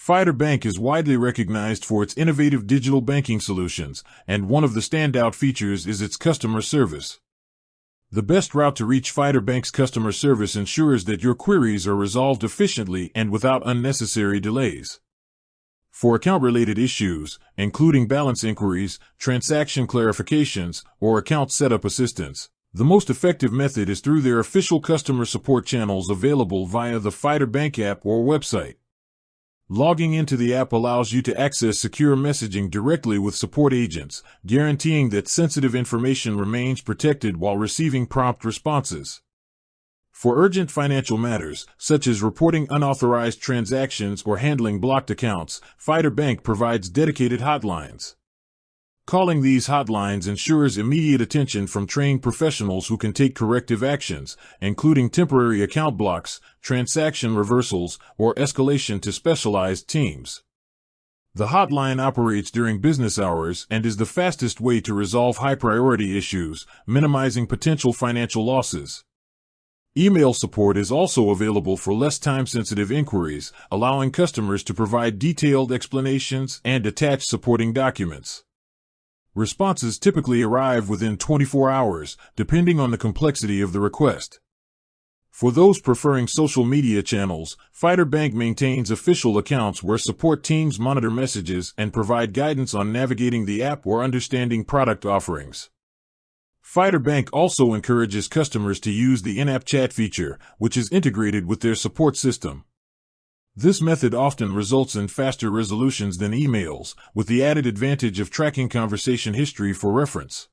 Fidor Bank is widely recognized for its innovative digital banking solutions, and one of the standout features is its customer service. The best route to reach Fidor Bank's customer service ensures that your queries are resolved efficiently and without unnecessary delays. For account-related issues, including balance inquiries, transaction clarifications, or account setup assistance, the most effective method is through their official customer support channels available via the Fidor Bank app or website. Logging into the app allows you to access secure messaging directly with support agents, guaranteeing that sensitive information remains protected while receiving prompt responses. For urgent financial matters, such as reporting unauthorized transactions or handling blocked accounts, Fidor Bank provides dedicated hotlines. Calling these hotlines ensures immediate attention from trained professionals who can take corrective actions, including temporary account blocks, transaction reversals, or escalation to specialized teams. The hotline operates during business hours and is the fastest way to resolve high-priority issues, minimizing potential financial losses. Email support is also available for less time-sensitive inquiries, allowing customers to provide detailed explanations and attach supporting documents. Responses typically arrive within 24 hours, depending on the complexity of the request. For those preferring social media channels, Fidor Bank maintains official accounts where support teams monitor messages and provide guidance on navigating the app or understanding product offerings. Fidor Bank also encourages customers to use the in-app chat feature, which is integrated with their support system. This method often results in faster resolutions than emails, with the added advantage of tracking conversation history for reference.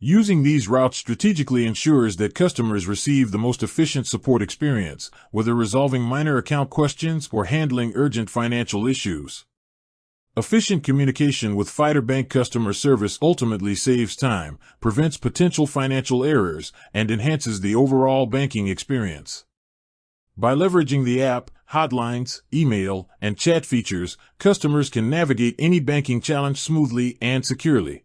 Using these routes strategically ensures that customers receive the most efficient support experience, whether resolving minor account questions or handling urgent financial issues. Efficient communication with Fidor Bank customer service ultimately saves time, prevents potential financial errors, and enhances the overall banking experience. By leveraging the app, hotlines, email, and chat features, customers can navigate any banking challenge smoothly and securely.